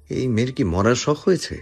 এই মেয়ের কি মরার শখ হয়েছে?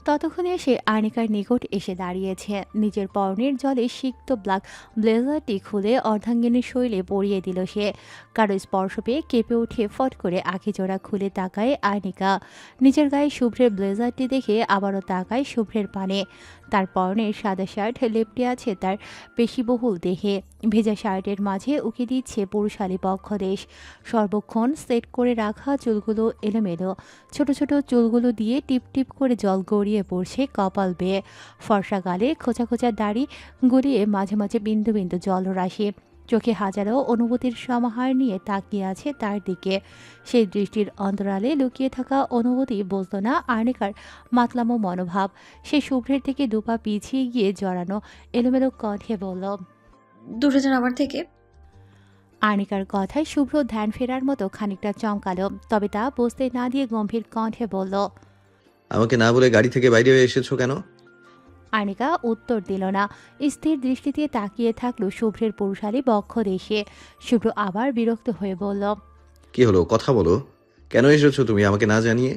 ততক্ষণে সে আর্নিকার নিকট এসে দাঁড়িয়েছে। নিজের পরনের জলে সিক্ত ব্ল্যাক ব্লেজারটি খুলে অর্ধাঙ্গিনীর শৈলে পরিয়ে দিল সে। কারো স্পর্শ পেয়ে কেঁপে উঠে ফট করে আখিজোড়া খুলে তাকায় আর্নিকা। নিজের গায়ে শুভ্রের ব্লেজারটি দেখে আবারও তাকায় শুভ্রের পানে। তার পরনের সাদা শার্ট লেপটে আছে তার পেশিবহুল দেহে। ভেজা শার্টের মাঝে উকি দিচ্ছে পুরুষালী পক্ষদেশ। সর্বক্ষণ সেট করে রাখা চুলগুলো এলোমেলো। ছোট ছোট চুলগুলো দিয়ে টিপ টিপ করে জল গড়িয়ে পড়ছে কপাল বেয়ে। ফর্সা গালে খোঁচা খোঁচা দাড়ি গড়িয়ে মাঝে মাঝে বিন্দু বিন্দু জলরাশি। চোখে হাজারো অনুভূতির সমাহার নিয়ে তাকিয়ে আছে তার দিকে। সেই দৃষ্টির অন্তরালে লুকিয়ে থাকা অনুভূতি বুঝল না আর্নিকার মাতলামো মনোভাব। সে শুভ্রের থেকে দুপা পিছিয়ে গিয়ে জড়ানো এলোমেলো কণ্ঠে বলল। দূরে যান আমার থেকে। আর্নিকার কথায় শুভ্র ধ্যান ফেরার মতো খানিকটা চমকালো, তবে তা বুঝতে না দিয়ে গম্ভীর কণ্ঠে বলল। আমাকে না বলে গাড়ি থেকে বাইরে হয়ে এসেছো কেন? আর্নিকা উত্তর দিল না। স্থির দৃষ্টিতে তাকিয়ে থাকলো শুভ্রের পুরুষালী বক্ষ দেশে। শুভ্র আবার বিরক্ত হয়ে বলল। কি হলো, কথা বলো। কেন এসেছো তুমি আমাকে না জানিয়ে?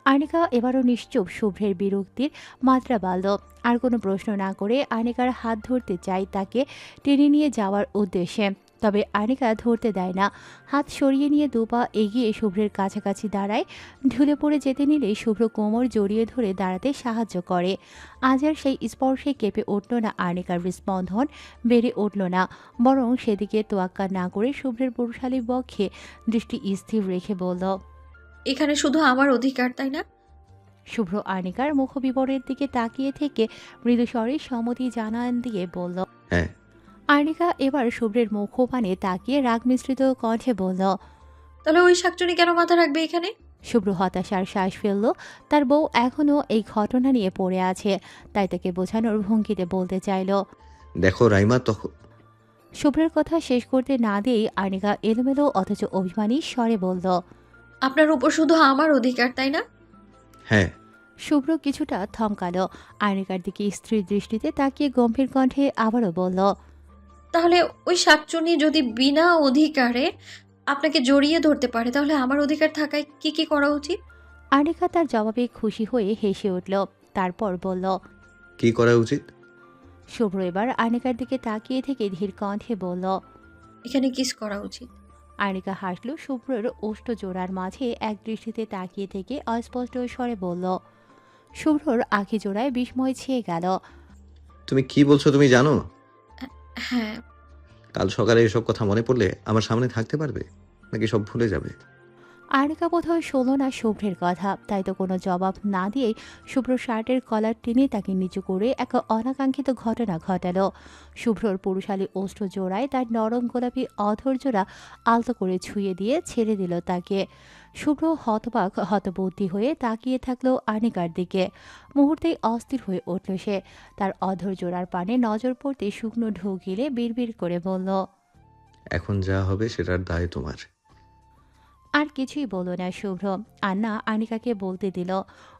আর্নিকা এবারও নিশ্চুপ। শুভ্রের বিরক্তির মাত্রা বাড়ল। আর কোনো প্রশ্ন না করে আর্নিকার হাত ধরতে চাই তাকে টেনে নিয়ে যাওয়ার উদ্দেশ্যে। তবে আর্নিকা ধরতে দেয় না। হাত সরিয়ে নিয়ে দুপা এগিয়ে শুভ্রের কাছাকাছি দাঁড়ায়। ঢুলে পড়ে যেতে নিলে শুভ্র কোমর জড়িয়ে ধরে দাঁড়াতে সাহায্য করে। আজ আর সেই স্পর্শে কেঁপে উঠল না আর্নিকার স্পন্দন, বেড়ে উঠল না। বরং সেদিকে তোয়াক্কা না করে শুভ্রের পুরুষালী বক্ষে দৃষ্টি স্থির রেখে বলল। এখানে শুধু আমার অধিকার, তাই না? শুভ্র আর্নিকার মুখবিবরের দিকে তাকিয়ে থেকে মৃদুস্বরে সম্মতি জানান দিয়ে বলল। হ্যাঁ। আর্নিকা এবার শুভ্রের মুখপানে তাকিয়ে রাগ মিশ্রিত কণ্ঠে বলল। তাহলে ওই শাকচুনি কেন মাথা রাখবে এখানে? শুভ্র হতাশার শ্বাস ফেলল। তার বউ এখনও এই ঘটনা নিয়ে পড়ে আছে, তাই তাকে বোঝানোর ভঙ্গিতে বলতে চাইল। দেখো রাইমা, তখন শুভ্রের কথা শেষ করতে না দিয়েই আর্নিকা এলোমেলো অথচ অভিমানী স্বরে বলল। আপনার উপর শুধু আমার অধিকার, তাই না? হ্যাঁ। শুভ্র কিছুটা থমকালো। আর্নিকার দিকে স্ত্রীর দৃষ্টিতে তাকিয়ে গম্ভীর কণ্ঠে আবারও বলল। তাহলে ওই শাকচুনি যদি বিনা অধিকারে আপনাকে জড়িয়ে ধরতে পারে, তাহলে আমার অধিকার থাকায় কি কি করা উচিত? আর্নিকা তার জবাবে খুশি হয়ে হেসে উঠল। তারপর বলল। কি করা উচিত? শুভ্র এবার আর্নিকার দিকে তাকিয়ে থেকে ধীর কণ্ঠে বলল। এখানে কিস করা উচিত। আর্নিকা হাসল। শুভ্রের ওষ্ঠ জোড়ার মাঝে এক দৃষ্টিতে তাকিয়ে থেকে অস্পষ্ট স্বরে বলল। শুভ্রর আখি জোড়ায় বিস্ময় ছেয়ে গেল। তুমি কি বলছো তুমি জানো? হ্যাঁ। কাল সকালে এসব কথা মনে পড়লে আমার সামনে থাকতে পারবে, নাকি সব ভুলে যাবে? আর্নিকা বোধহয় শোনো না শুভ্রের কথা, তাই তো কোনো জবাব না দিয়েই শুভ্র শার্টের কলার টেনে তাকে নিচু করে এক অনাকাঙ্ক্ষিত ঘটনা ঘটালো। শুভ্রর পুরুষালী ওষ্ঠ জোড়ায় তার নরম গোলাপি অধর জোড়া আলতো করে ছুঁয়ে দিয়ে ছেড়ে দিল তাকে। শুভ্র হতবাক হতবুদ্ধি হয়ে তাকিয়ে থাকলো আর্নিকার দিকে। মুহূর্তেই অস্থির হয়ে উঠল সে। তার অধর জোড়ার পানে নজর পড়তে শুকনো ঢোক গিলে বিড়বিড় করে বলল। এখন যা হবে সেটার দায় তোমার। আর কিছুই বলল না শুভ্র। আন্না আনিকাকে বলতে দিল।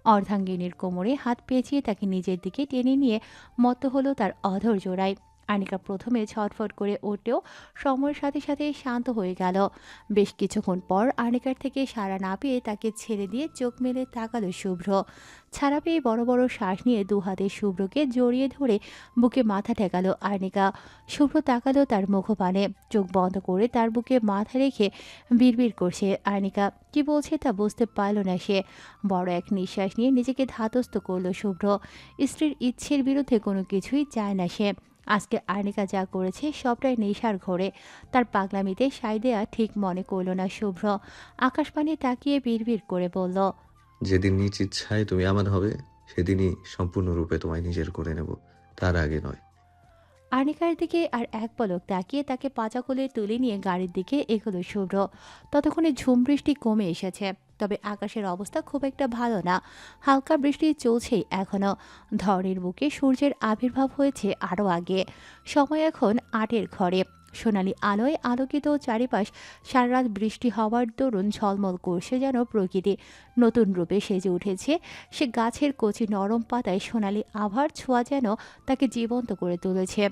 অর্ধাঙ্গিনীর কোমরে হাত পেঁচিয়ে তাকে নিজের দিকে টেনে নিয়ে মত্ত হলো তার অধর জোড়ায়। আনিকা প্রথমে ছটফট করে উঠলেও সময়ের সাথে সাথে শান্ত হয়ে গেল। বেশ কিছুক্ষণ পর আনিকার থেকে সাড়া না পেয়ে তাকে ছেড়ে দিয়ে চোখ মেলে তাকালো শুভ্র। ছাড়া পেয়ে বড় বড় শ্বাস নিয়ে দু হাতে শুভ্রকে জড়িয়ে ধরে বুকে মাথা ঠেকালো আর্নিকা। শুভ্র তাকালো তার মুখপানে। চোখ বন্ধ করে তার বুকে মাথা রেখে বিড়বিড় করছে আর্নিকা। কি বলছে তা বুঝতে পারল না সে। বড় এক নিঃশ্বাস নিয়ে নিজেকে ধাতস্থ করল শুভ্র। স্ত্রীর ইচ্ছের বিরুদ্ধে কোনো কিছুই চায় না সে। আজকে আর্নিকা যা করেছে সবটাই নেশার ঘোরে। তার পাগলামিতে সায় দেয়া ঠিক মনে করল না শুভ্র। আকাশপানে তাকিয়ে বিড়বিড় করে বলল। যেদিন নিজ ইচ্ছায় তুমি আমার হবে, সেদিনই সম্পূর্ণরূপে তোমায় নিজের করে নেব, তার আগে নয়। আর্নিকার দিকে আর এক পলক তাকিয়ে তাকে পাচা কোলে তুলে নিয়ে গাড়ির দিকে এগোলো শুভ্র। ততক্ষণে ঝুম বৃষ্টি কমে এসেছে, তবে আকাশের অবস্থা খুব একটা ভালো না। হালকা বৃষ্টি চলছেই এখনো। ধরনের বুকে সূর্যের আবির্ভাব হয়েছে আরও আগে। সময় এখন ৮-এর ঘরে। সোনালি আলোয় আলোকিত চারিপাশ। সারারাত বৃষ্টি হওয়ার দরুন ঝলমল করছে যেন প্রকৃতি। নতুন রূপে সেজে উঠেছে সে। গাছের কচি নরম পাতায় সোনালি আভার ছোঁয়া যেন তাকে জীবন্ত করে তুলেছে।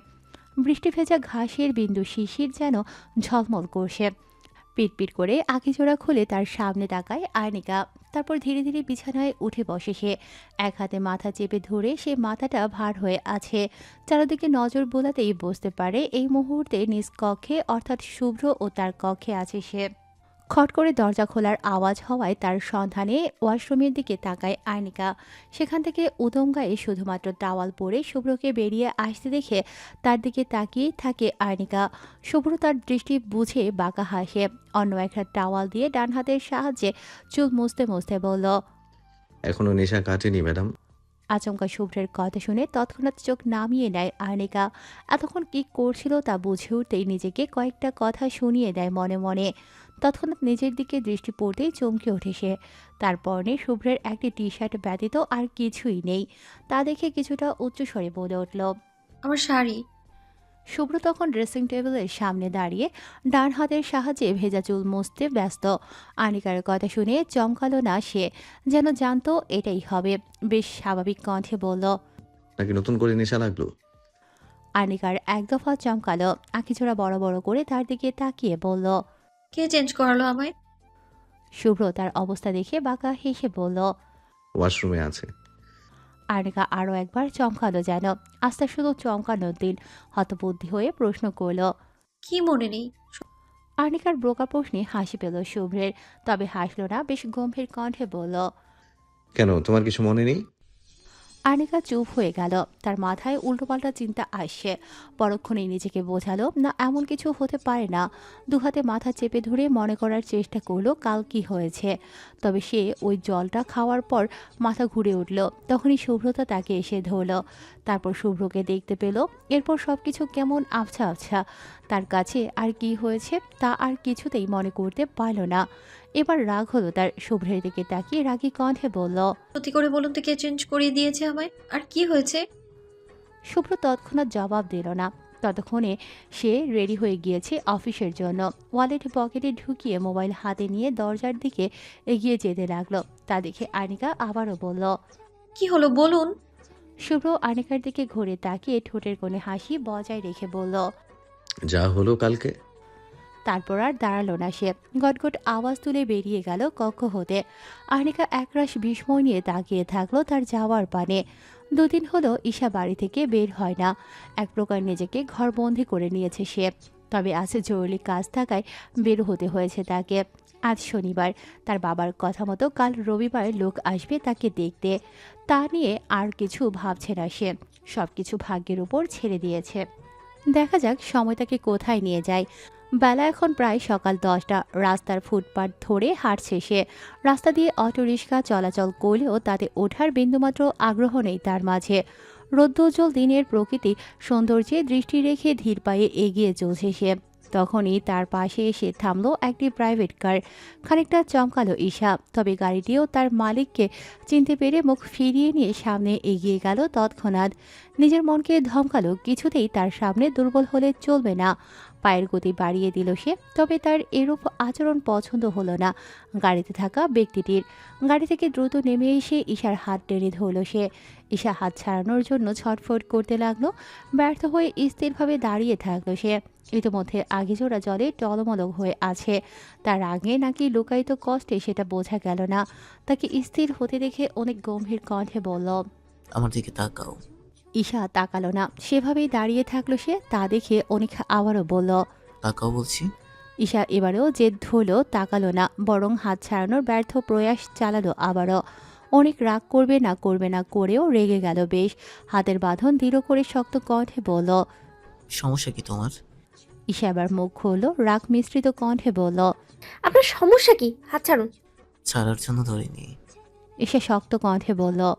বৃষ্টি ভেজা ঘাসের বিন্দু শিশির যেন ঝলমল করছে। পিটপিট করে আঁখিজোড়া খুলে তার সামনে তাকায় আর্নিকা। তারপর ধীরে ধীরে বিছানায় উঠে বসে সে। এক হাতে মাথা চেপে ধরে সে মাথাটা ভার হয়ে আছে। চারদিকে নজর বোলাতেই বুঝতে পারে এই মুহূর্তে নিজ কক্ষে অর্থাৎ শুভ্র ও তার কক্ষে আছে সে। খট করে দরজা খোলার আওয়াজ হওয়ায় তার সন্ধানে ওয়াশরুমের দিকে তাকায় আর্নিকা। সেখান থেকে উদম গায়ে শুধুমাত্র টাওয়াল পরে শুভ্রকে বেরিয়ে আসতে দেখে তার দিকে তাকিয়ে থাকে আর্নিকা। শুভ্র তার দৃষ্টি বুঝে বাঁকা হাসে। অন্য একটা টাওয়াল দিয়ে ডান হাতের সাহায্যে চুল মুছতে মুছতে বলল। এখনো নেশা কাটেনি ম্যাডাম? আচমকা শুভ্রের কথা শুনে তৎক্ষণাৎ চোখ নামিয়ে নেয় আর্নিকা। এতক্ষণ কি করছিল তা বুঝে উঠতেই নিজেকে কয়েকটা কথা শুনিয়ে দেয় মনে মনে। তৎক্ষণাৎ নিজের দিকে দৃষ্টি পড়তেই চমকে ওঠে সে। তার পরনে শুভ্রের একটি টি শার্ট ব্যতীত আর কিছুই নেই। তা দেখে কিছুটা উচ্চস্বরে বলে উঠল। আমার শাড়ি। শুভ্র তখন ড্রেসিং টেবিলের সামনে দাঁড়িয়ে ডান হাতের সাহায্যে ভেজা চুল মুছতে ব্যস্ত। আনিকার কথা শুনে চমকালো না সে, যেন জানতো এটাই হবে। বেশ স্বাভাবিক কণ্ঠে বলল। নাকি নতুন করে নেশা লাগলো? আনিকার এক দফা চমকালো। আঁখিছোড়া বড় বড় করে তার দিকে তাকিয়ে বলল। কে চেঞ্জ করালো আমায়? শুভ্র তার অবস্থা দেখে বাঁকা হেসে বলল। ওয়াশরুমে আছে। আনিকা আরও একবার চমকালো যেন। আস্তে শুধু চমকানোর দিন। হতবুদ্ধি হয়ে প্রশ্ন করল। কি মনে নেই? আর্নিকার ব্রোকা প্রশ্নে হাসি পেল শুভ্রের, তবে হাসল না, বেশ গম্ভীর কণ্ঠে বলল। কেন, তোমার কিছু মনে নেই? আর্নিকা চুপ হয়ে গেল। তার মাথায় উল্টোপাল্টা চিন্তা আসছে। পরক্ষণেই নিজেকে বোঝালো না এমন কিছু হতে পারে না। দুহাতে মাথা চেপে ধরে মনে করার চেষ্টা করলো কাল কি হয়েছে। তবে সে ওই জলটা খাওয়ার পর মাথা ঘুরে উঠল। তখনই শুভ্রতা তাকে এসে ধরল। তারপর শুভ্রকে দেখতে পেল। এরপর সবকিছু কেমন আবছা আবছা। তার কাছে আর কি হয়েছে তা আর কিছুতেই মনে করতে পারল না। এবার রাগ হলো তার। শুভ্রের দিকে তাকিয়ে রাগী কণ্ঠে বলল। সত্যি করে বলুন তো, কে চেঞ্জ করিয়ে দিয়েছে আমায়? আর কি হয়েছে? শুভ্র তৎক্ষণাৎ জবাব দিল না। ততক্ষণে সে রেডি হয়ে গিয়েছে অফিসের জন্য। ওয়ালেট পকেটে ঢুকিয়ে মোবাইল হাতে নিয়ে দরজার দিকে এগিয়ে যেতে লাগলো। তা দেখে আনিকা আবারও বলল। কি হলো বলুন। শুভ্র আনিকার দিকে ঘুরে তাকিয়ে ঠোঁটের কোণে হাসি বজায় রেখে বলল। যা হলো কালকে। তারপর আর দাঁড়ালো না সে। গটগট আওয়াজ তুলে বেরিয়ে গেল কক্ষ হতে। আর্নিকা একরাশ বিস্ময় নিয়ে তাকিয়ে থাকলো তার যাওয়ার পানে। দুদিন হলো ঈশা বাড়ি থেকে বের হয় না। এক প্রকার নিজেকে ঘরবন্দি করে নিয়েছে সে। তবে আজ জরুরি কাজ থাকায় বের হতে হয়েছে তাকে। আজ শনিবার। তার বাবার কথা মতো কাল রবিবার লোক আসবে তাকে দেখতে। তা নিয়ে আর কিছু ভাবছে না সে। সব কিছু ভাগ্যের উপর ছেড়ে দিয়েছে। দেখা যাক সময় তাকে কোথায় নিয়ে যায়। বেলা এখন প্রায় সকাল 10টা। রাস্তার ফুটপাত ধরে হাঁটছে সে। রাস্তা দিয়ে অটোরিকশা চলাচল করলেও তাতে ওঠার বিন্দুমাত্র আগ্রহ নেই তার মাঝে। রৌদ্রোজ্জ্বল দিনের প্রকৃতি সৌন্দর্যে দৃষ্টি রেখে ধীর পায়ে এগিয়ে চলছে সে। তখনই তার পাশে এসে থামলো একটি প্রাইভেট কার। খানিকটা চমকালো ঈশা, তবে গাড়িটিও তার মালিককে চিনতে পেরে মুখ ফিরিয়ে নিয়ে সামনে এগিয়ে গেল তৎক্ষণাৎ। নিজের মনকে ধমকালো কিছুতেই তার সামনে দুর্বল হলে চলবে না। পায়ের গতি বাড়িয়ে দিল সে। তবে তার এরূপ আচরণ পছন্দ হলো না গাড়িতে থাকা ব্যক্তিটির। গাড়ি থেকে দ্রুত নেমে এসে ঈশার হাত টেনে ধরল সে। ঈশা হাত ছাড়ানোর জন্য ছটফট করতে লাগলো। ব্যর্থ হয়ে স্থিরভাবে দাঁড়িয়ে থাকলো সে। ইতিমধ্যে আগেজোড়া জলে টলমল হয়ে আছে। তার আগে নাকি লুকায়িত কষ্টে সেটা বোঝা গেল না। তাকে স্থির হতে দেখে অনেক গম্ভীর কণ্ঠে বলল। আমার দিকে তাকাও। ঈশা তাকালো না, সেভাবেই দাঁড়িয়ে থাকলো সে। তা দেখে অনেক আবারও বলল। তাকাও বলছি। ঈশা এবারেও জেদ ধরল, তাকালো না, বরং হাত ছাড়ানোর ব্যর্থ প্রয়াস চালালো আবারও। অনেক রাগ করবে না করেও রেগে গেল বেশ। হাতের বাঁধন দৃঢ় করে শক্ত কণ্ঠে বলল। সমস্যা কি তোমার? ঈশা এবার মুখ খুলল, রাগ মিশ্রিত কণ্ঠে বলল। আপনার সমস্যা কি? হাত ছাড়ুন। ছাড়ার জন্য ধরিনি। ঈশা শক্ত কণ্ঠে বলল।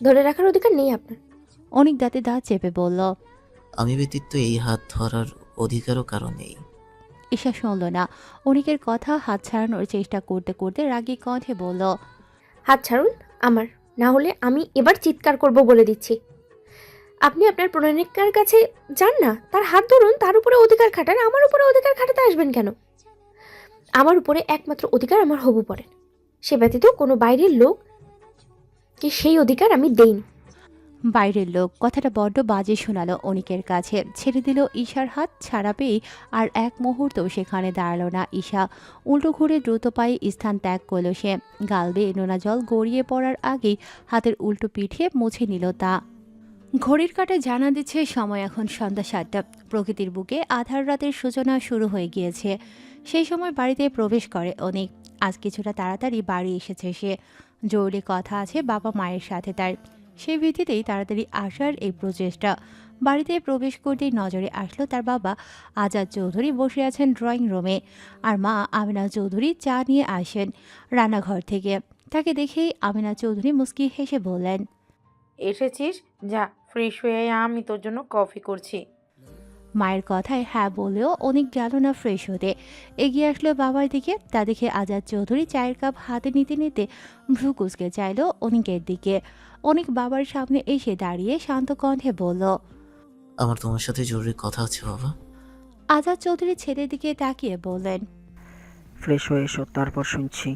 ধরে রাখার অধিকার নেই আপনার। অনেক দাঁতে দাঁত চেপে বলল। আমি ব্যতীত এই হাত ধরার অধিকারও কারো নেই। ঈশা শুনল না অনেকের কথা। হাত ছাড়ানোর চেষ্টা করতে করতে রাগী কণ্ঠে বলল। হাত ছাড়ুন আমার, না হলে আমি এবার চিৎকার করব বলে দিচ্ছি। আপনি আপনার প্রণয়িকার কাছে যান না, তার হাত ধরুন, তার উপরে অধিকার খাটান। আমার উপরে অধিকার খাটাতে আসবেন কেন? আমার উপরে একমাত্র অধিকার আমার হবু পড়েন। সে ব্যতীত কোনো বাইরের লোক কি সেই অধিকার আমি দেইনি। বাইরের লোক কথাটা বড্ড বাজে শোনালো অনিকের কাছে। ছেড়ে দিল ঈশার হাত, ছাড়া পেয়ে আর এক মুহূর্তও সেখানে দাঁড়ালো না ঈশা। উল্টো ঘুরে দ্রুত পায়ে স্থান ত্যাগ করল সে। গাল বেয়ে নোনা জল গড়িয়ে পড়ার আগেই হাতের উল্টো পিঠে মুছে নিল তা। ঘড়ির কাঁটায় জানা দিচ্ছে সময় এখন সন্ধ্যা 7টা। প্রকৃতির বুকে আধার রাতের সূচনা শুরু হয়ে গিয়েছে। সেই সময় বাড়িতে প্রবেশ করে অনিক। আজ কিছুটা তাড়াতাড়ি বাড়ি এসেছে সে। জরুরি কথা আছে বাবা মায়ের সাথে তার। সেই ভিত্তিতেই তাড়াতাড়ি আসার এই প্রচেষ্টা। বাড়িতে প্রবেশ করতেই নজরে আসলো তার বাবা আজাদ চৌধুরী বসে আছেন ড্রয়িং রুমে, আর মা আমিনা চৌধুরী চা নিয়ে আসেন রান্নাঘর থেকে। তাকে দেখেই আমিনা চৌধুরী মুস্কি হেসে বললেন, এসেছিস? যা ফ্রেশ হয়ে আয়, আমি তোর জন্য কফি করছি। মায়ের কথায় হ্যাঁ বলেও অনেক গেল না ফ্রেশ হতে। এগিয়ে আসলো বাবার দিকে। তা দেখে আজাদ চৌধুরী চায়ের কাপ হাতে নিতে নিতে ভ্রু কুচকে চাইল অনিকের দিকে। অনিক বাবার সামনে এসে দাঁড়িয়ে শান্ত কণ্ঠে বলল, আমার তোমার সাথে জরুরি কথা আছে বাবা। আজাদ চৌধুরী ছেলের দিকে তাকিয়ে বললেন, ফ্রেশ হয়ে এসো, তারপর শুনছি।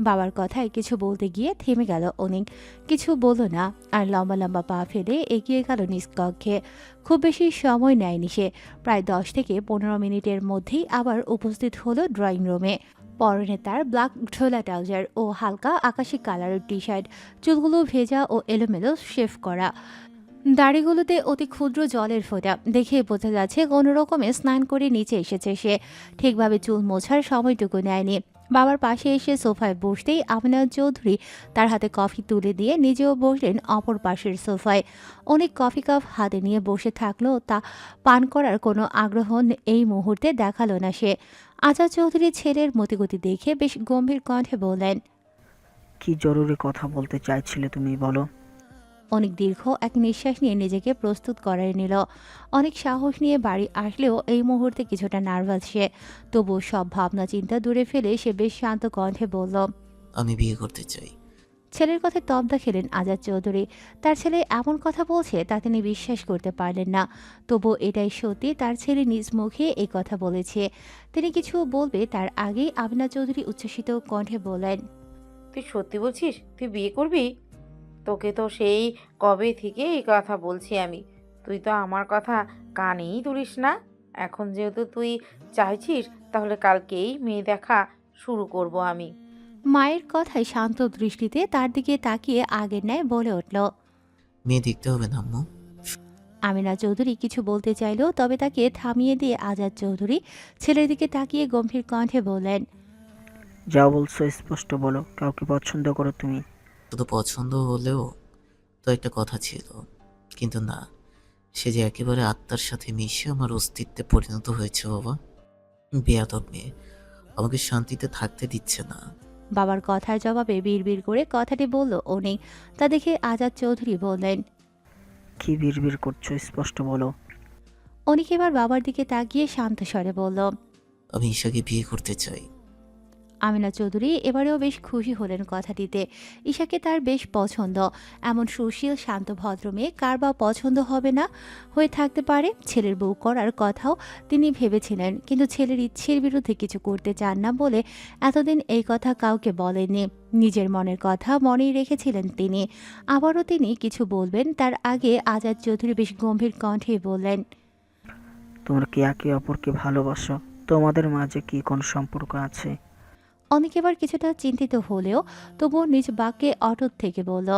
বাবার কথায় কিছু বলতে গিয়ে থেমে গেল অনিক। কিছু বলল না, আর লম্বা লম্বা পা ফেলে এগিয়ে গেল নিজ কক্ষে। খুব বেশি সময় নেয়নি সে। প্রায় 10 থেকে 15 মিনিটের মধ্যেই আবার উপস্থিত হলো ড্রয়িং রুমে। পরনে তার ব্ল্যাক ঢোলা ট্রাউজার ও হালকা আকাশি কালারের টি শার্ট। চুলগুলো ভেজা ও এলোমেলো শেভ করা। দাড়িগুলোতে অতি ক্ষুদ্র জলের ফোঁটা। দেখে বোঝা যাচ্ছে কোনো রকমে স্নান করে নিচে এসেছে সে। ঠিকভাবে চুল মোছার সময়টুকু নেয়নি। বাবার পাশে এসে সোফায় বসতেই আমিনা চৌধুরী তার হাতে কফি তুলে দিয়ে নিজেও বসলেন অপর পাশের সোফায়। অনেক কফি কাপ হাতে নিয়ে বসে থাকলেও তা পান করার কোনো আগ্রহ এই মুহূর্তে দেখালো না সে। আজাদ চৌধুরী ছেলের মতিগতি দেখে বেশ গম্ভীর কণ্ঠে বললেন, কি জরুরি কথা বলতে চাইছিলে তুমি, বলো। অনেক দীর্ঘ এক নিঃশ্বাস নিয়ে নিজেকে প্রস্তুত করে নিল। অনেক সাহস নিয়ে বাড়ি আসলেও এই মুহূর্তে কিছুটা নার্ভাস সে। তবুও সব ভাবনা চিন্তা দূরে ফেলে সে বেশ শান্ত কণ্ঠে বলল, আমি বিয়ে করতে চাই। ছেলের কথায় তবদা খেলেন আজাদ চৌধুরী। তার ছেলে এমন কথা বলছে তা তিনি বিশ্বাস করতে পারলেন না। তবু এটাই সত্যি, তার ছেলে নিজ মুখে এই কথা বলেছে। তিনি কিছু বলবে তার আগেই আমিনা চৌধুরী উচ্ছ্বসিত কণ্ঠে বললেন, তুই সত্যি বলছিস? তুই বিয়ে করবি? তোকে তো সেই কবে থেকে এই কথা বলছি আমি, তুই তো আমার কথা কানেই তুলিস না। এখন যেহেতু তুই চাইছিস, তাহলে কালকেই মেয়ে দেখা শুরু করব আমি। মায়ের কথায় শান্ত দৃষ্টিতে তার দিকে তাকিয়ে আগের ন্যায় বলে উঠল। মেয়ে দেখতে হবে না আম্মু। আমিনা চৌধুরী কিছু বলতে চাইল, তবে তাকে থামিয়ে দিয়ে আজাদ চৌধুরী ছেলের দিকে তাকিয়ে গম্ভীর কণ্ঠে বললেন, যা বলছো স্পষ্ট বলো, কাউকে পছন্দ করো তুমি? শুধু পছন্দ হলেও তো একটা কথা ছিল, কিন্তু না, সে যে একেবারে আত্মার সাথে মিশে আমার অস্তিত্বে পরিণত হয়েছে বাবা। বেয়াদব মেয়ে, আমাকে শান্তিতে থাকতে দিচ্ছে না। বাবার কথার জবাবে বিড়বিড় করে কথাটি বলল অনেক। তা দেখে আজাদ চৌধুরী বললেন, কি বিড়বিড় করছো, স্পষ্ট বলো। অনেক এবার বাবার দিকে তাকিয়ে শান্ত স্বরে বলল, আমি ঈশাকে বিয়ে করতে চাই। আমিনা চৌধুরী এবারেও বেশ খুশি হলেন কথাটিতে। ঈশাকে তার বেশ পছন্দ। এমন সুশীল শান্ত ভদ্র মেয়ে কার বা পছন্দ হবে না? হয়ে থাকতে পারে। ছেলের বউ করার কথাও তিনি ভেবেছিলেন, কিন্তু ছেলের ইচ্ছের বিরুদ্ধে কিছু করতে চান না বলে এতদিন এই কথা কাউকে বলেননি। নিজের মনের কথা মনেই রেখেছিলেন তিনি। আবারও তিনি কিছু বলবেন তার আগে আজাদ চৌধুরী বেশ গম্ভীর কণ্ঠে বললেন, তোমরা কি একে অপরকে ভালোবাসো? তোমাদের মাঝে কি কোন সম্পর্ক আছে? অনেক এবার কিছুটা চিন্তিত হলেও তবুও নিজ বাক্যে অটুট থেকে বলল,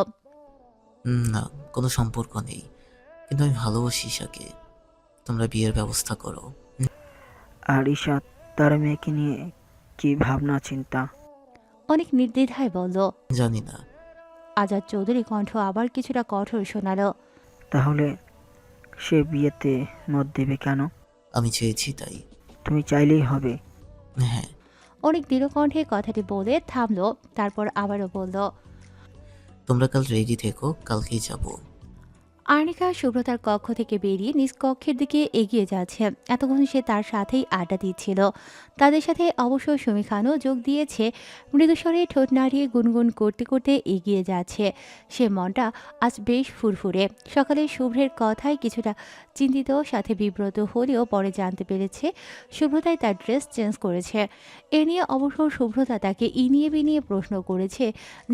না, কোনো সম্পর্ক নেই, কিন্তু আমি ভালোবাসি ঈশাকে। তোমরা বিয়ের ব্যবস্থা করো। আর ঈশা তার মেয়েকে নিয়ে কি ভাবনা চিন্তা? অনেক নির্দ্বিধায় বলল। জানি না। আজাদ চৌধুরী কণ্ঠ আবার কিছুটা কঠোর শোনালো। তাহলে সে বিয়েতে মত দেবে কেন? আমি চেয়েছি তাই। তুমি চাইলেই হবে? হ্যাঁ। অনেক দৃঢ় কণ্ঠে কথাটি বলে থামলো, তারপর আবারও বলল, তোমরা কাল রেডি থেকো, কালকেই যাব। আর্নিকা সুব্রতার কক্ষ থেকে বেরিয়ে নিজ কক্ষের দিকে এগিয়ে যাচ্ছে। এতক্ষণ সে তার সাথেই আড্ডা দিচ্ছিল। তাদের সাথে অবশ্য সুমি খানও যোগ দিয়েছে। মৃদুস্বরে ঠোঁট নাড়িয়ে গুনগুন করতে করতে এগিয়ে যাচ্ছে। সে মনটা আজ বেশ ফুরফুরে। সকালে শুভ্রের কথায় কিছুটা চিন্তিত সাথে বিব্রত হলেও পরে জানতে পেরেছে শুভ্রতাই তার ড্রেস চেঞ্জ করেছে। এ নিয়ে অবশ্য শুভ্রতা তাকে ইনিয়ে বিনিয়ে প্রশ্ন করেছে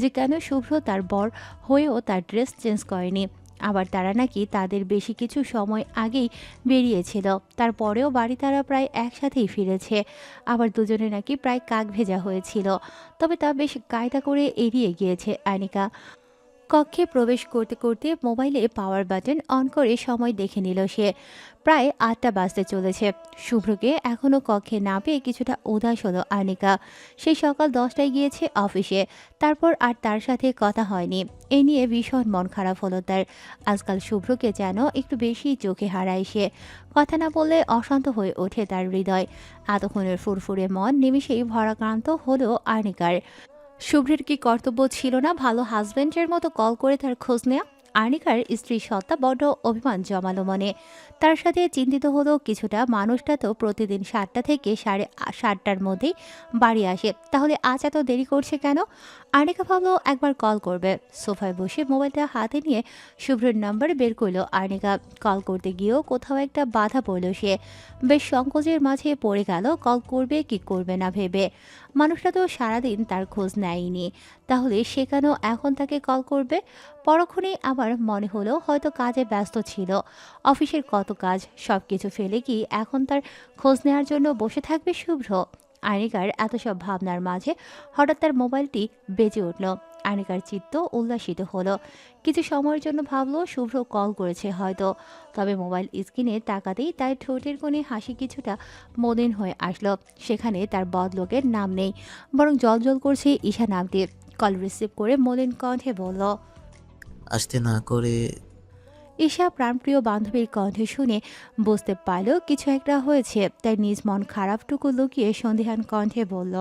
যে কেন শুভ্র তার বর হয়েও তার ড্রেস চেঞ্জ করেনি। আবার তারা নাকি তাদের বেশি কিছু সময় আগেই বেরিয়েছিল, তারপরেও বাড়ি তারা প্রায় একসাথেই ফিরেছে। আবার দুজনে নাকি প্রায় কাক ভেজা হয়েছিল, তবে তা বেশ কায়দা করে এড়িয়ে গিয়েছে আনিকা। কক্ষে প্রবেশ করতে করতে মোবাইলে পাওয়ার বাটন অন করে সময় দেখে নিল সে। প্রায় ৮টা বাজতে চলেছে। শুভ্রকে এখনও কক্ষে না পেয়ে কিছুটা উদাস হলো আনিকা। সেই সকাল 10টায় গিয়েছে অফিসে, তারপর আর তার সাথে কথা হয়নি। এ নিয়ে ভীষণ মন খারাপ হলো তার। আজকাল শুভ্রকে যেন একটু বেশি চোখে হারায় সে। কথা না বললে অশান্ত হয়ে ওঠে তার হৃদয়। এতক্ষণের ফুরফুরে মন নিমিষেই ভরাক্রান্ত হলো আনিকার। শুভ্রের কি কর্তব্য ছিল না ভালো হাজবেন্ডের মতো কল করে তার খোঁজ নেওয়া? আর্নিকার স্ত্রী সত্তা বড্ড অভিমান জমালো মনে। তার সাথে চিন্তিত হলো কিছুটা, মানুষটা তো প্রতিদিন 7টা থেকে 7:30টার মধ্যেই বাড়ি আসে, তাহলে আজ এত দেরি করছে কেন? আর্নিকা ভাবলো একবার কল করবে। সোফায় বসে মোবাইলটা হাতে নিয়ে শুভ্রের নাম্বার বের করলো আর্নিকা। কল করতে গিয়েও কোথাও একটা বাধা পড়ল সে। বেশ সংকোচের মাঝে পড়ে গেল কল করবে কি করবে না ভেবে। মানুষটা তো সারাদিন তার খোঁজ নেয়নি, তাহলে সে কেন এখন তাকে কল করবে? পরক্ষণেই আবার মনে হলো হয়তো কাজে ব্যস্ত ছিল। অফিসের কত কাজ, সব কিছু ফেলে কি এখন তার খোঁজ নেওয়ার জন্য বসে থাকবে শুভ্র? আনিকার এত সব ভাবনার মাঝে হঠাৎ তার মোবাইলটি বেজে উঠল। আনিকার চিত্ত উল্লাসিত হলো। কিছু সময়ের জন্য ভাবলো শুভ্র কল করেছে হয়তো। তবে মোবাইল স্ক্রিনে তাকাতেই তার ঠোঁটের কোণে হাসি কিছুটা মলিন হয়ে আসলো। সেখানে তার বদলোকের নাম নেই, বরং জলজল করছে ঈশা নামটি। কল রিসিভ করে মলিন কণ্ঠে বলল, আসতে না করে ঈশা প্রাণপ্রিয় বান্ধবীর কণ্ঠে শুনে বুঝতে পারল কিছু একটা হয়েছে। তাই নিজ মন খারাপটুকু লুকিয়ে সন্দিহান কণ্ঠে বলল,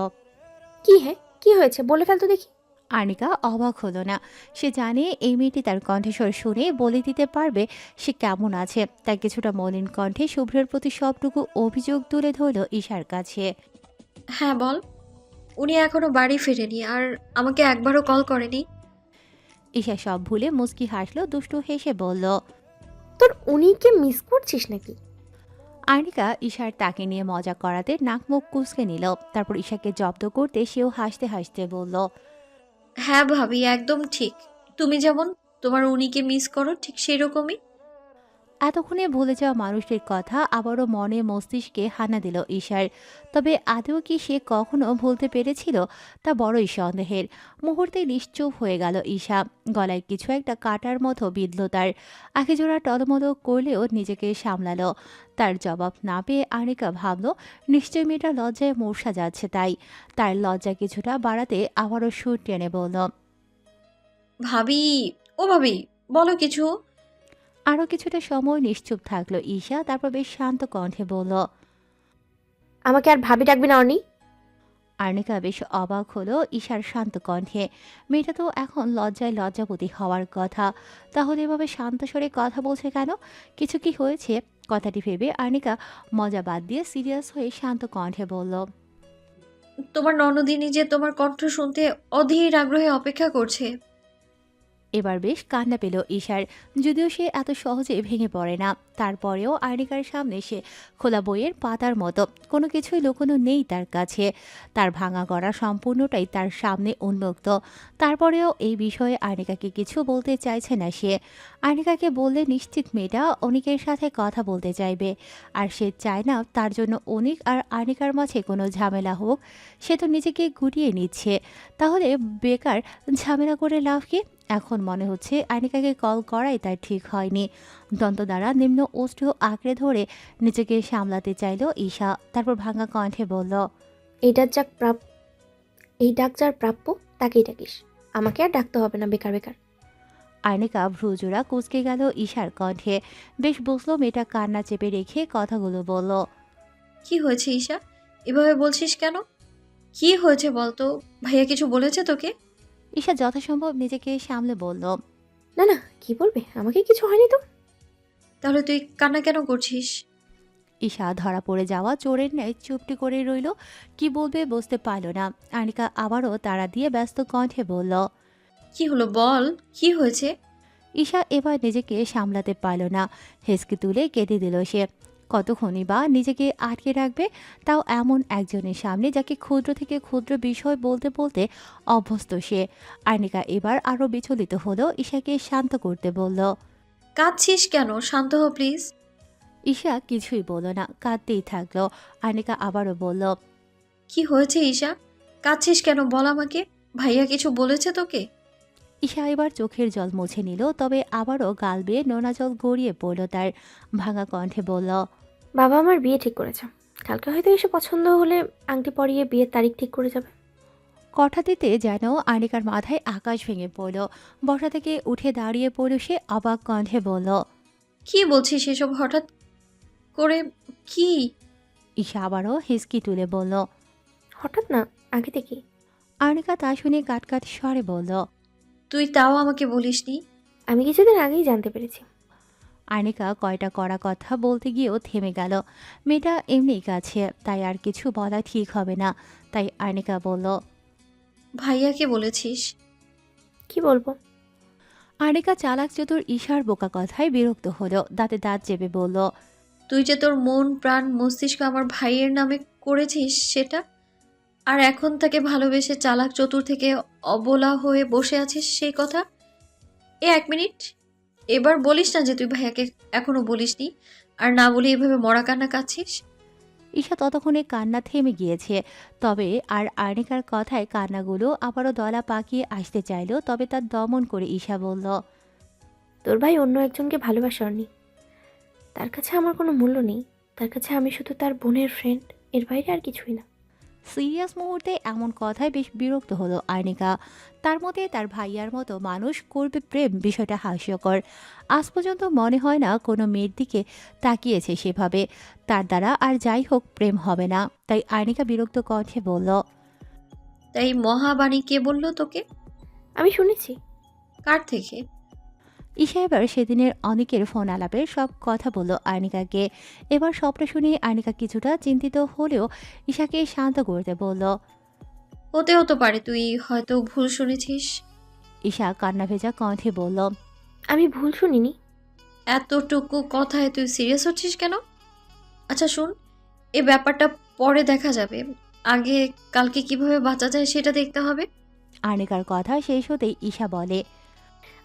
কি হ্যাঁ, কি হয়েছে বলে ফেল তো দেখি। আনিকা অবাক হলো না। সে জানে এই মেয়েটি তার কণ্ঠস্বর শুনে বলে দিতে পারবে সে কেমন আছে। তাই কিছুটা মলিন কণ্ঠে শুভ্রের প্রতি সবটুকু অভিযোগ তুলে ধরল ঈশার কাছে। হ্যাঁ বল। উনি এখনো বাড়ি ফেরেনি আর আমাকে একবারও কল করেনি। ঈশা সব ভুলে মুচকি হাসলো, দুষ্টু হেসে বলল। তোর উনিকে মিস করছিস নাকি? আনিকা ঈশার তাকে নিয়ে মজা করাতে নাক মুখ কুঁচকে নিল। তারপর ঈশাকে জব্দ করতে সেও হাসতে হাসতে বলল, হ্যাঁ ভাবি, একদম ঠিক। তুমি যেমন তোমার উনিকে মিস করো, ঠিক সেরকমই। এতক্ষণে ভুলে যাওয়া মানুষটির কথা আবারও মনে মস্তিষ্কে হানা দিল ঈশার। তবে আদৌ কি সে কখনো ভুলতে পেরেছিল তা বড়ই সন্দেহের। মুহূর্তে নিশ্চুপ হয়ে গেল ঈশা। গলায় কিছু একটা কাটার মতো বিঁধল তার। আখিজোড়া টলমলো করলেও নিজেকে সামলালো। তার জবাব না পেয়ে আনিকা ভাবল নিশ্চয় মেয়েটা লজ্জায় মূর্ছা যাচ্ছে, তাই তার লজ্জা কিছুটা বাড়াতে আবারও সুর টেনে বলল, ভাবি, ও ভাবি, বলো কিছু। আরও কিছুটা সময় নিশ্চুপ থাকলো ঈশা, তারপর বেশ শান্ত কণ্ঠে বলল। আমাকে আর ভাবি ডাকবি না অর্নি। আর্নিকা বেশ অবাক হলো ঈশার শান্ত কণ্ঠে। মেয়েটা তো এখন লজ্জায় লজ্জাপতি হওয়ার কথা, তাহলে এভাবে শান্ত স্বরে কথা বলছে কেন? কিছু কি হয়েছে? কথাটি ভেবে আর্নিকা মজা বাদ দিয়ে সিরিয়াস হয়ে শান্ত কণ্ঠে বলল, তোমার ননদিনী যে তোমার কণ্ঠ শুনতে অধীর আগ্রহে অপেক্ষা করছে। এবার বেশ কান্না পেল ঈশার। যদিও সে এত সহজে ভেঙে পড়ে না, তারপরেও আর্নিকার সামনে সে খোলা বইয়ের পাতার মতো, কোনো কিছুই লুকোনো নেই তার কাছে। তার ভাঙা গড়া সম্পূর্ণটাই তার সামনে উন্মুক্ত। তারপরেও এই বিষয়ে আর্নিকাকে কিছু বলতে চাইছে না সে। আর্নিকাকে বললে নিশ্চিত মেয়েটা অনিকের সাথে কথা বলতে চাইবে, আর সে চায় না তার জন্য অনিক আর আর্নিকার মাঝে কোনো ঝামেলা হোক। সে তো নিজেকে গুটিয়ে নিচ্ছে, তাহলে বেকার ঝামেলা করে লাভ কি? এখন মনে হচ্ছে আনিকাকে কল করাই তার ঠিক হয়নি। দন্ত দ্বারা নিম্ন ওষ্ঠ আঁকড়ে ধরে নিজেকে সামলাতে চাইল ঈশা। তারপর ভাঙা কণ্ঠে বলল, এই ডাক যার প্রাপ্য তাকেই ডাকিস, আমাকে আর ডাকতে হবে না বেকার বেকার। আনিকা ভ্রুজোড়া কুঁচকে গেল ঈশার কণ্ঠে। বেশ বুঝলো মেয়েটা কান্না চেপে রেখে কথাগুলো বলল। কি হয়েছে ঈশা, এভাবে বলছিস কেন? কি হয়েছে বলতো? ভাইয়া কিছু বলেছে তোকে? ঈশা যথাসম্ভব নিজেকে সামলে বলল, না না, কি বলবে, আমাকে কিছু হয়নি তো। তাহলে তুই কান্না কেন করছিস? ঈশা ধরা পড়ে যাওয়া চোরের ন্যায় চুপটি করে রইল। কি বলবে বুঝতে পারল না। আনিকা আবারও তাড়া দিয়ে ব্যস্ত কণ্ঠে বলল, কি হলো বল, কি হয়েছে? ঈশা এবার নিজেকে সামলাতে পারল না। হেসকে তুলে কেঁদে দিল সে। কতক্ষণই বা নিজেকে আটকে রাখবে, তাও এমন একজনের সামনে যাকে ক্ষুদ্র থেকে ক্ষুদ্র বিষয় বলতে বলতে অভ্যস্ত সে। আর্নিকা এবার আরও বিচলিত হলো, ঈশাকে শান্ত করতে বলল, কাঁদছিস কেন? শান্ত হ প্লিজ। ঈশা কিছুই বলল না, কাঁদতেই থাকলো। আনিকা আবারও বলল, কি হয়েছে ঈশা? কাঁদছিস কেন বল আমাকে। ভাইয়া কিছু বলেছে তোকে? ঈশা এবার চোখের জল মুছে নিল, তবে আবারও গাল বেয়ে নোনা জল গড়িয়ে পড়ল তার। ভাঙা কণ্ঠে বলল, বাবা আমার বিয়ে ঠিক করেছে। কালকে হয়তো এসে পছন্দ হলে আংটি পরিয়ে বিয়ের তারিখ ঠিক করে যাবে। কথা দিতে যেন আনিকার মাথায় আকাশ ভেঙে পড়ল। বসা থেকে উঠে দাঁড়িয়ে পড়ল সে, অবাক কণ্ঠে বলল, কি বলছিস এসব হঠাৎ করে? কি? ঈশা আবারও হিসকি তুলে বলল। হঠাৎ না, আগে থেকেই। আনিকা তা শুনে কাটকাট স্বরে বলল। তুই তাও আমাকে বলিসনি? আমি কিছুদিন আগেই জানতে পেরেছি। আনিকা কয়টা কড়া কথা বলতে গিয়েও থেমে গেল। মেয়েটা এমনিই কাছে, তাই আর কিছু বলা ঠিক হবে না। তাই আনিকা বলল, ভাইয়াকে বলেছিস? কি বলবো? আনিকা চালাক চতুর ঈশার বোকা কথায় বিরক্ত হলো, দাঁতে দাঁত চেপে বলল, তুই যে তোর মন প্রাণ মস্তিষ্ক আমার ভাইয়ের নামে করেছিস সেটা, আর এখন তাকে ভালোবেসে চালাক চতুর থেকে অবলা হয়ে বসে আছিস সেই কথা। 1 মিনিট, এবার বলিস না যে তুই ভাইয়াকে এখনো বলিসনি, আর না বলি এভাবে মরা কান্না কাচ্ছিস। ঈশা ততক্ষণে কান্না থেমে গিয়েছে, তবে আর আনিকার কথায় কান্নাগুলো আবারও দলা পাকিয়ে আসতে চাইল, তবে তার দমন করে ঈশা বলল, তোর ভাই অন্য একজনকে ভালোবাসারনি। তার কাছে আমার কোনো মূল্য নেই। তার কাছে আমি শুধু তার বোনের ফ্রেন্ড, এর বাইরে আর কিছুই না। সিরিয়াস মুহূর্তে এমন কথায় বেশ বিরক্ত হলো আনিকা। তার মধ্যে তার ভাইয়ার মতো মানুষ করবে প্রেম, বিষয়টা হাস্যকর। আজ পর্যন্ত মনে হয় না কোনো মেয়ের দিকে তাকিয়েছে সেভাবে। তার দ্বারা আর যাই হোক প্রেম হবে না। তাই আনিকা বিরক্ত কণ্ঠে বলল, তাই মহাবাণী কে বললো তোকে? আমি শুনেছি। কার থেকে? ঈশা এবার সেদিনের অনেকের ফোন আলাপের সব কথা বলল আনিকাকে। এবার সবটা শুনে আনিকা কিছুটা চিন্তিত হলেও ঈশাকে শান্ত করতে বলল। হতেও তো পারে তুই হয়তো ভুল শুনেছিস। ঈশা কান্না ভেজা কণ্ঠে বলল, আমি ভুল শুনিনি। এতটুকু কথায় তুই সিরিয়াস হচ্ছিস কেন? আচ্ছা শুন, এই ব্যাপারটা পরে দেখা যাবে। আগে কালকে কিভাবে বাঁচা যায় সেটা দেখতে হবে। আনিকার কথা শেষ হতেই ঈশা বলে,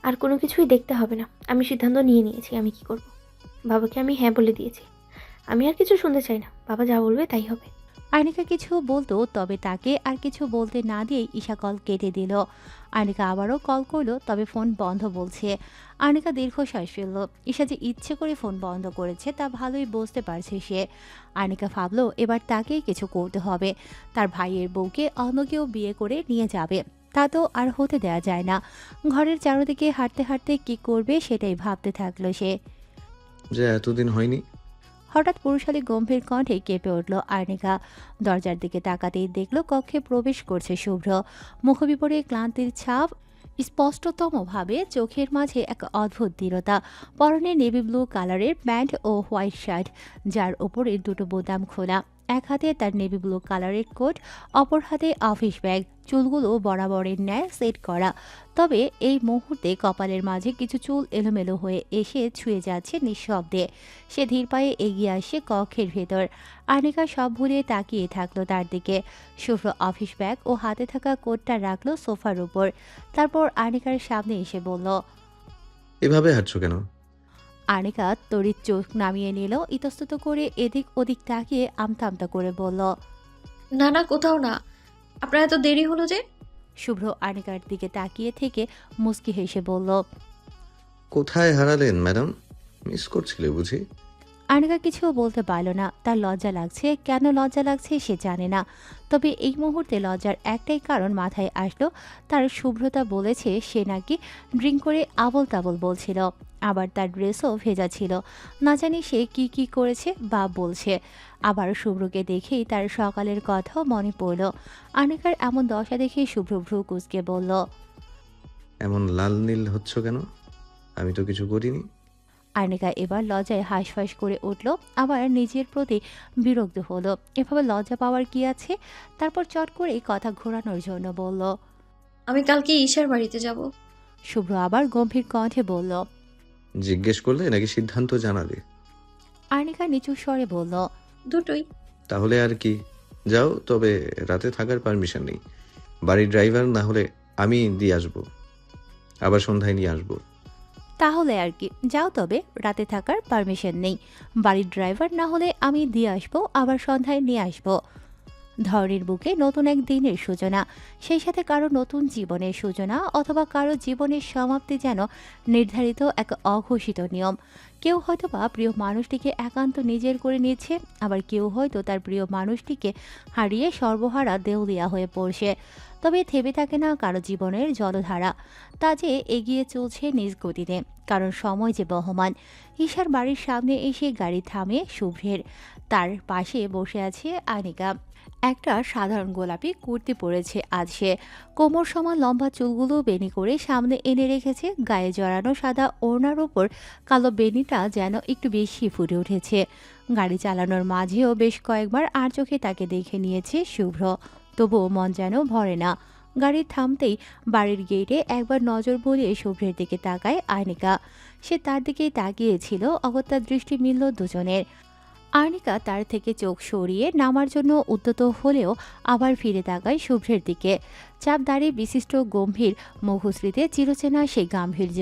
আর কোনো কিছুই দেখতে হবে না। আমি সিদ্ধান্ত নিয়ে নিয়েছি আমি কি করব। বাবাকে আমি হ্যাঁ বলে দিয়েছি। আমি আর কিছু শুনতে চাই না। বাবা যা বলবে তাই হবে। আনিকা কিছু বলতো, তবে তাকে আর কিছু বলতে না দিয়েই ঈশা কল কেটে দিল। আনিকা আবারও কল করলো, তবে ফোন বন্ধ বলছে। আনিকা দীর্ঘশ্বাস ফেলল। ঈশা যে ইচ্ছে করে ফোন বন্ধ করেছে তা ভালোই বুঝতে পারছে সে। আনিকা ভাবলো এবার তাকেই কিছু করতে হবে। তার ভাইয়ের বউকে অন্য কেউ বিয়ে করে নিয়ে যাবে, তা তো আর হতে দেয়া যায় না। ঘরের চারদিকে হাঁটতে হাঁটতে কি করবে সেটাই ভাবতে থাকলো সে। যে এতদিন হয়নি। হঠাৎ পুরুষালী গম্ভীর কণ্ঠে কেঁপে উঠল আর্নিকা। দরজার দিকে তাকাতেই দেখল কক্ষে প্রবেশ করছে শুভ্র। মুখবিপরে ক্লান্তির ছাপ স্পষ্টতমভাবে, চোখের মাঝে এক অদ্ভুত দৃঢ়তা। পরনে নেভি ব্লু কালারের প্যান্ট ও হোয়াইট শার্ট, যার ওপরে দুটো বোতাম খোলা। এক হাতে তার নেভি ব্লু কালারের কোট, অপর হাতে অফিস ব্যাগ। চুলগুলো বরাবরের ন্যায় সেট করা, তবে এই মুহূর্তে কপালের মাঝে কিছু চুল এলোমেলো হয়ে এসে ছুঁয়ে যাচ্ছে নিঃশব্দে। সে ধীর পায়ে এগিয়ে আসে কক্ষের ভেতর। আনিকা সব ভুলিয়ে তাকিয়ে থাকলো তার দিকে। শুভ্র অফিস ব্যাগ ও হাতে থাকা কোটটা রাখলো সোফার উপর। তারপর আনিকার সামনে এসে বলল। এভাবে হাঁটছো কেন? আনিকা তড়িৎ চোখ নামিয়ে নিল, ইতস্তত করে এদিক ওদিক তাকিয়ে আমতা আমতা করে বলল। না না, কোথাও না। আপনার এত দেরি হলো যে? শুভ্র আনিকার দিকে তাকিয়ে থেকে মুচকি হেসে বলল। কোথায় হারালেন ম্যাডাম? মিস করছিলে বুঝি? আনিকা কিছু বলতে পারল না। তার লজ্জা লাগছে, কেন লজ্জা লাগছে সে জানে না। তবে এই মুহূর্তে লজ্জার একটাই কারণ মাথায় আসলো, তার শুভ্রতা বলেছে সে নাকি ড্রিঙ্ক করে আবল তাবল বলছিল। আবার তার ড্রেসও ভেজা ছিল। না জানি সে কি কি করেছে বা বলছে। আবার শুভ্রকে দেখেই তার সকালের কথাও মনে পড়ল। আনিকার এমন দশা দেখে শুভ্র ভ্রু কুঁচকে বলল। এমন লাল নীল হচ্ছ কেন? আমি তো কিছু করিনি। আনিকা এবার লজ্জায় হাঁসফাঁস করে উঠল, আবার নিজের প্রতি বিরক্ত হলো। এভাবে লজ্জা পাওয়ার কি আছে? তারপর চট করে কথা ঘোরানোর জন্য বলল। আমি কালকে ঈশার বাড়িতে যাব। শুভ্র আবার গম্ভীর কণ্ঠে বলল। জিজ্ঞেস করলে নাকি সিদ্ধান্ত জানালে? আনিকা নিচু স্বরে বলল। দুটোই। তাহলে আর কি, যাও, তবে রাতে থাকার পারমিশন নেই। বাড়ির ড্রাইভার না হলে আমি দিয়ে আসবো, আবার সন্ধ্যায় নিয়ে আসবো। তাহলে আর কি, যাও, তবে রাতে থাকার পারমিশন নেই। বাড়ির ড্রাইভার না হলে আমি দিয়ে আসবো, আবার সন্ধ্যায় নিয়ে আসবো। ধরনীর বুকে নতুন এক দিনের সূচনা, সেই সাথে কারো নতুন জীবনের সূচনা অথবা কারো জীবনের সমাপ্তি, যেন নির্ধারিত এক অঘোষিত নিয়ম। কেউ হয়তো বা প্রিয় মানুষটিকে একান্ত নিজের করে নিচ্ছে, আবার কেউ হয়তো তার প্রিয় মানুষটিকে হারিয়ে সর্বহারা দেউলিয়া হয়ে পড়ছে। তবে থেমে থাকে না কারো জীবনের জলধারা, তা যে এগিয়ে চলছে নিজ গতিতে, কারণ সময় যে বহমান। ঈশার বাড়ির সামনে এসে গাড়ি থামে শুভ্রের। তার পাশে বসে আছে আনিকা। একটা সাধারণ গোলাপি কুর্তি পরেছে আজ সে। কোমর সমান লম্বা চুলগুলো বেনি করে সামনে এনে রেখেছে, গায়ে জড়ানো সাদা ওড়নার ওপর কালো বেনিটা যেন একটু বেশি ফুটে উঠেছে। গাড়ি চালানোর মাঝেও বেশ কয়েকবার আর চোখে তাকে দেখে নিয়েছে শুভ্র, তবুও মন যেন ভরে না। গাড়ি থামতেই বাড়ির গেটে একবার নজর বুলিয়ে শুভ্রের দিকে তাকায় আনিকা। সে তার দিকেই তাকিয়েছিল, অগত্যা দৃষ্টি মিলল দুজনের। আর্নিকা তার থেকে চোখ সরিয়ে নামার জন্য উদ্যত হলেও আবার ফিরে তাকায় শুভ্রের দিকে। চাপ দাঁড়িয়ে বিশিষ্ট গম্ভীর মুখশ্রীতে চিরচেনা সেই গাম্ভীর্য।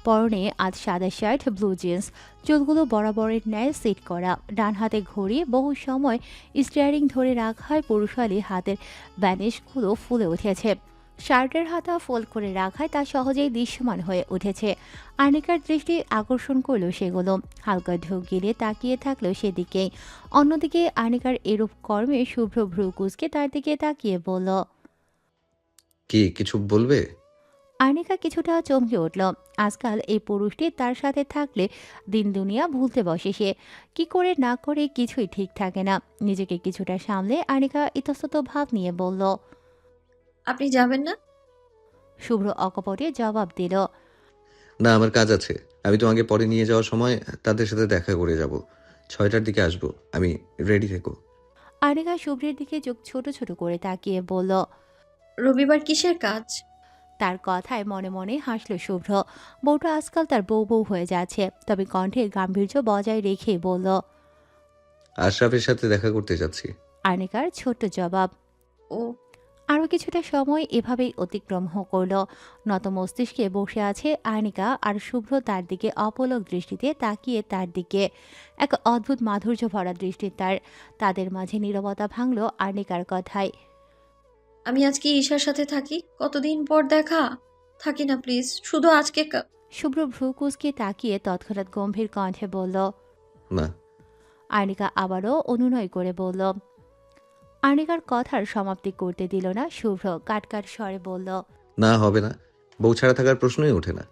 পরনে আজ সাদা শার্ট, ব্লু জিন্স, চুলগুলো বরাবরের ন্যায় সেট করা, ডান হাতে ঘড়ি, বহু সময় স্টিয়ারিং ধরে রাখায় পুরুষালী হাতের ব্যানিশগুলো ফুলে উঠেছে। শার্টের হাতা ফোল্ড করে রাখায় তা সহজেই দৃশ্যমান হয়ে উঠেছে। আর্নিকার দৃষ্টি আকর্ষণ করল সেগুলো, হালকা ঢোক গিলে তাকিয়ে থাকলো সেদিকেই। অন্যদিকে আর্নিকার এরূপ কর্মে শুভ্র ভ্রু কুঁচকে তার দিকে তাকিয়ে বলল। কি কিছু বলবে? আর্নিকা কিছুটা চমকে উঠল। আজকাল এই পুরুষটি তার সাথে থাকলে দিন দুনিয়া ভুলতে বসে সে। কি করে না করে কিছুই ঠিক থাকে না। নিজেকে কিছুটা সামলে আর্নিকা ইতস্তত ভাব নিয়ে বলল। আপনি যাবেন না? শুভ্র অকপটে জবাব দিল। না, আমার কাজ আছে। আমি তোমাকে পরে নিয়ে যাওয়ার সময় তাদের সাথে দেখা করে যাব। 6টার দিকে আসবো, আমি রেডি থেকো। আর্নিকা শুভ্রের দিকে চোখ ছোট ছোট করে তাকিয়ে বলল। রবিবার কিসের কাজ? তার কথায় মনে মনে হাসল শুভ্র। বউটা আজকাল তার বউ বউ হয়ে যাচ্ছে, তবে কণ্ঠে গাম্ভীর্য বজায় রেখে বলল। আশরাফের সাথে দেখা করতে যাচ্ছি। আর্নিকার ছোট্ট জবাব। ও, আরও কিছুটা সময় এভাবেই অতিক্রম করল। নত মস্তিষ্কে বসে আছে আর্নিকা, আর শুভ্র তার দিকে অপলক দৃষ্টিতে তাকিয়ে তার দিকে। এক অদ্ভুত মাধুর্য ভরা দৃষ্টি তার। তাদের মাঝে নীরবতা ভাঙল আর্নিকার কথায়। আমি আজকে ঈশার সাথে থাকি। কতদিন পর দেখা। থাকি না প্লিজ, শুধু আজকে শুভ্র ভ্রু কুঁচকে তাকিয়ে তৎক্ষণাৎ গম্ভীর কণ্ঠে বলল। না। আর্নিকা আবারও অনুনয় করে বলল। আর্নিকার কথার সমাপ্তি করতে দিল না শুভ্র, কাটকাট স্বরে বলল। না, হবে না। বউ ছাড়া থাকার প্রশ্নই ওঠে না।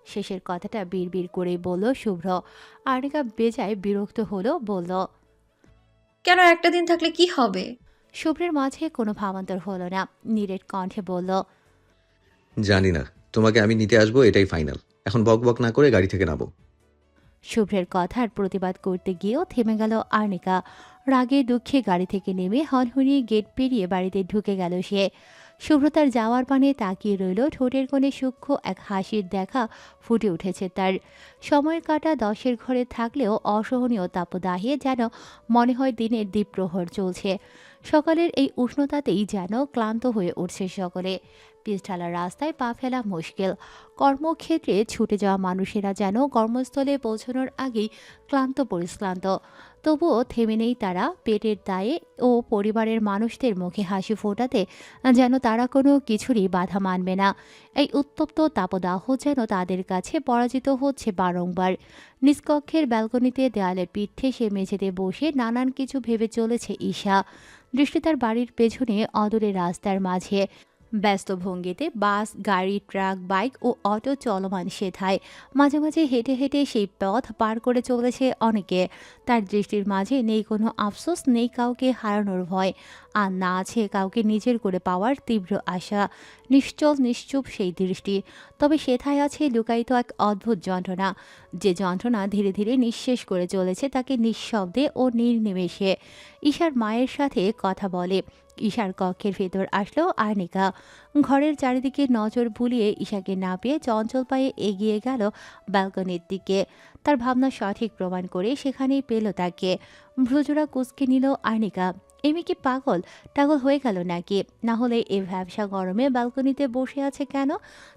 শেষের কথাটা বিড়বিড় করেই বলল শুভ্র। আর্নিকা বেজায় বিরক্ত হলো, বলল। কেন, একটা দিন থাকলে কি হবে? শুভ্রের মাঝে কোনো ভাবান্তর হলো না, নীরের কণ্ঠে বলল। জানি না, তোমাকে আমি নিতে আসবো, এটাই ফাইনাল। এখন বক বক না করে গাড়ি থেকে নামো। শুভ্রের কথার প্রতিবাদ করতে গিয়েও থেমে গেল আর্নিকা। রাগে দুঃখে গাড়ি থেকে নেমে হনহনিয়ে গেট পেরিয়ে বাড়িতে ঢুকে গেল সে। শুভ্র তার যাওয়ার পানে তাকিয়ে রইল, ঠোঁটের কোণে সূক্ষ্ম এক হাসির দেখা ফুটে উঠেছে তার। সময়ের কাঁটা 10-এর ঘরে থাকলেও অসহনীয় তাপদাহে যেন মনে হয় দিনের দ্বীপ্রহর চলছে। সকালের এই উষ্ণতাতেই যেন ক্লান্ত হয়ে উঠছে সকলে। পিচঢালা রাস্তায় পা ফেলা মুশকিল। কর্মক্ষেত্রে ছুটে যাওয়া মানুষেরা যেন কর্মস্থলে পৌঁছানোর আগেই ক্লান্ত পরিশ্রান্ত। তবুও থেমে নেই তারা পেটের দায়ে ও পরিবারের মানুষদের মুখে হাসি ফোটাতে, যেন তারা কোনো কিছুরই বাধা মানবে না। এই উত্তপ্ত তাপদাহ যেন তাদের কাছে পরাজিত হচ্ছে বারংবার। নিষ্কক্ষের ব্যালকনিতে দেয়ালে পিঠ ঠেসে মেঝেতে বসে নানান কিছু ভেবে চলেছে ঈশা। দৃষ্টি তার বাড়ির পেছনে অদূরে রাস্তার মাঝে। ব্যস্ত ভঙ্গিতে বাস, গাড়ি, ট্রাক, বাইক ও অটো চলমান সেথায়। মাঝে মাঝে হেঁটে হেঁটে সেই পথ পার করে চলেছে অনেকে। তার দৃষ্টির মাঝে নেই কোনো আফসোস, নেই কাউকে হারানোর ভয়, আর না আছে কাউকে নিজের করে পাওয়ার তীব্র আশা। নিশ্চল নিশ্চুপ সেই দৃষ্টি, তবে সেথায় আছে লুকায়িত এক অদ্ভুত যন্ত্রণা, যে যন্ত্রণা ধীরে ধীরে নিঃশেষ করে চলেছে তাকে নিঃশব্দে ও নির্নিমেষে। ঈশার মায়ের সাথে কথা বলে। ঈশার কক্ষের ভেতর আসলো আর্নিকা। ঘরের চারিদিকে নজর বুলিয়ে ঈশাকে না পেয়ে চঞ্চল পায়ে এগিয়ে গেল ব্যালকনির দিকে। তার ভাবনা সঠিক প্রমাণ করে সেখানেই পেল তাকে। ভ্রুজোড়া কুঁচকে নিল আর্নিকা। এমি কি পাগল টাগল হয়ে গেল নাকি? না হলে এই ভ্যাবসা গরমে ব্যালকনিতে বসে আছে কেন?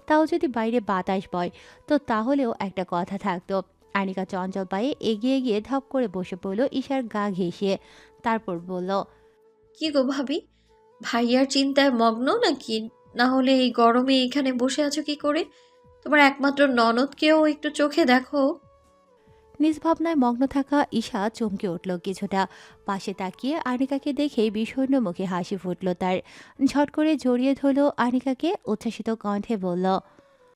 তাও যদি বাইরে বাতাস বয় তো তাহলেও একটা কথা থাকতো। আনিকা চঞ্চল পায়ে এগিয়ে গিয়ে ধপ করে বসে পড়ল ঈশার গা ঘেঁষিয়ে। তারপর বলল, কি গো ভাবি, ভাইয়ার চিন্তায় মগ্ন নাকি? না হলে এই গরমে এখানে বসে আছো কি করে? তোমার একমাত্র ননদকেও একটু চোখে দেখো। নিজ ভাবনায় মগ্ন থাকা ঈশা চমকে উঠল কিছুটা। পাশে তাকিয়ে আনিকাকে দেখেই বিষণ্ণ মুখে হাসি ফুটল তার। ঝট করে জড়িয়ে ধরল আনিকাকে, উচ্ছ্বাসিত কণ্ঠে বলল,